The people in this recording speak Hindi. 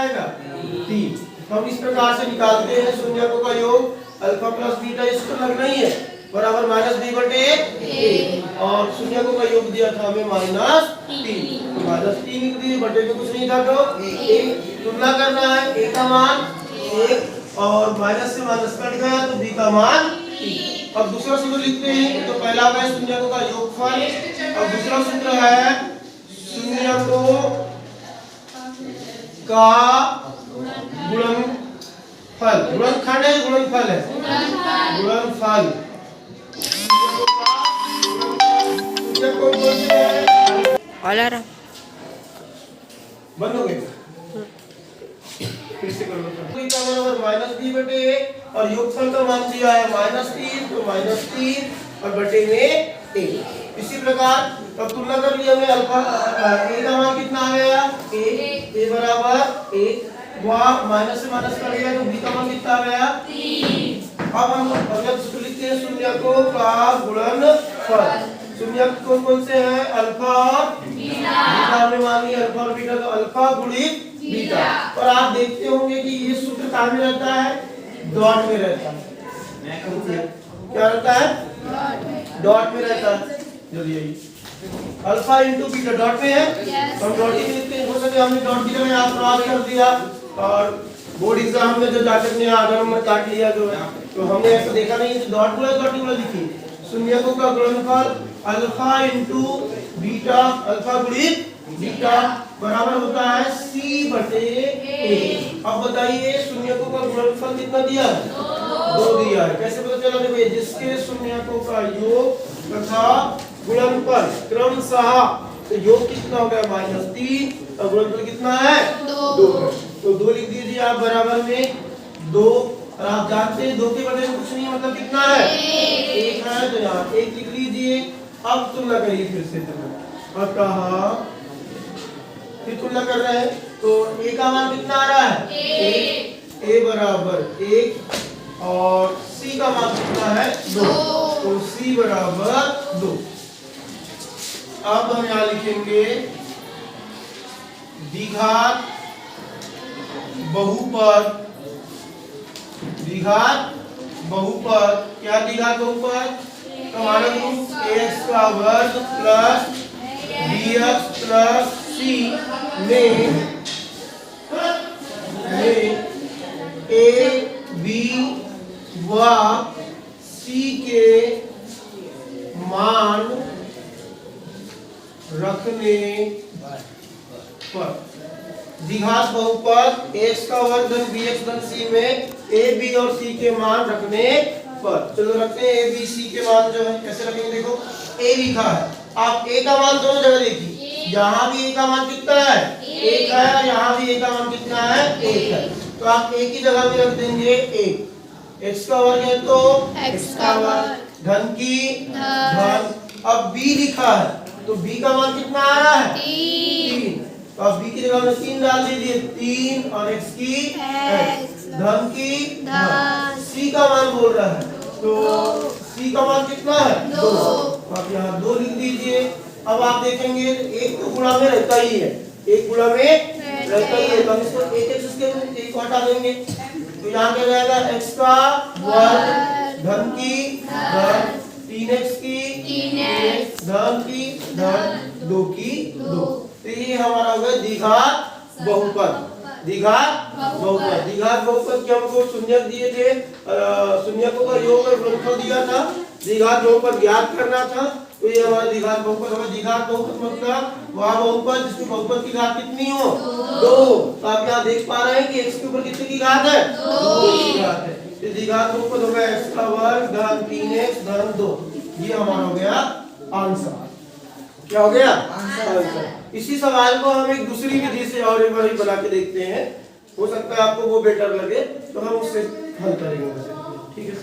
आएगा 3। हम इस प्रकार से निकालते हैं शून्यकों का योग अल्फा प्लस बीटा इसको लगना ही है बराबर -b/a और शून्यकों का योग दिया था हमें -3 तो -3 लिख दिए बटे में कुछ नहीं था तो 1 तुलना करना है a का मान 1 और माइनस से माइनस कट गया तो b का मान 3। अब दूसरा सूत्र लिखते हैं तो पहला है शून्यकों का योगफल और दूसरा सूत्र है शून्यकों का गुणनफल। गुणनखंड है गुणनफल है गुणनफल। बंद हो गए फिर से कर लो -b/a और योगफल का मान दिया है -3 तो -3 और बटे में 1। इसी प्रकार अब तुलना कर लिया हमने अल्फा a का मान कितना आ गया a बराबर 1 वहां माइनस से माइनस कर दिया तो b का मान कितना आ गया 3। अब हम अगला सूत्र लिखते हैं शून्यकों का गुणनफल। शून्यक कौन से हैं अल्फा और बीटा। हमने मान लिया अल्फा और बीटा तो अल्फा गुणित बीटा और आप देखते होंगे कि ये सूत्र कहां में रहता है डॉट में रहता है। क्या रहता है डॉट में रहता है। जल्दी आइए अल्फा इंटू बीटा डॉट में है हम डॉट ही लिखते हैं। हो सके हमने डॉट की जगह यहाँ क्रॉस कर दिया और बोर्ड एग्जाम में जो जाकर ने आधा नंबर काट लिया जो है तो हमने ऐसा देखा नहीं कि डॉट बोला लिखी। शून्यकों का गुणनफल अल्फा इंटू बीटा अल्फा गुणित बीटा बराबर होता है c/a। अब बताइए शून्यकों का गुणनफल कितना दिया है 2 दिया है। कैसे पता चला देखो जिसके शून्यकों का योग तथा गुणनफल क्रमशः तो योग कितना हो गया -3 और गुणनफल कितना है 2 तो 2 लिख दीजिए आप बराबर में 2 और आप जानते हैं 2 के बदले में कुछ नहीं मतलब कितना है 1 है तो यहाँ 1 लिख लीजिए। अब तुलना करिए फिर से और कहा फिर तुलना कर रहे हैं तो a का मान कितना आ रहा है a बराबर 1 और c का मान कितना है 2 तो c बराबर 2। अब हम यहाँ लिखेंगे द्विघात बहुपद। द्विघात बहुपद क्या द्विघात बहुपद का मानक रूप ax का वर्ग प्लस bx प्लस c में a b व c के मान रखने पर द्विघात बहुपद x का वर्ग धन bx धन c में a b और c के मान रखने पर। चलो रखते हैं a b c के मान जो है कैसे रखेंगे देखो a लिखा है आप a का मान दोनों जगह देखिए यहाँ भी a का मान कितना है 1 है और यहाँ भी a का मान कितना है 1 है तो आप a की जगह में रख देंगे 1 x का वर्ग है तो x का वर्ग धन की धन। अब b लिखा है तो b का मान कितना आ रहा है 3 तो अब b की जगह में 3 डाल दीजिए 3 और x की x धन की धन। c का मान बोल रहा है तो c का मान कितना है 2 आप यहाँ 2 लिख दीजिए। अब आप देखेंगे एक तो गुणा में रहता ही है एक गुणा में रहता ही है तो हम इसको एक एक को हटा देंगे तो यहाँ क्या जाएगा x का वर्ग धन की धन 3x की 3x धन की धन 2 की 2 तो ये हमारा हो गया द्विघात बहुपद। द्विघात बहुपद द्विघात बहुपद के हमको शून्यक दिए थे शून्यकों का योग और गुणनफल दिया था द्विघात बहुपद ज्ञात करना था तो ये हमारा द्विघात बहुपद होगा। द्विघात बहुपद मतलब वह बहुपद जिसमें बहुपद की घात कितनी हो 2 तो आप यहाँ देख पा रहे हैं कि x के ऊपर कितने की घात है 2 की घात है। तो द्विघात बहुपद हो गया x का वर्ग धन 3x धन 2 ये हमारा हो गया आंसर। क्या हो गया आंसर। इसी सवाल को हम एक दूसरी विधि से और एक बार बना के देखते हैं हो सकता है आपको वो बेटर लगे तो हम उससे हल करेंगे ठीक है।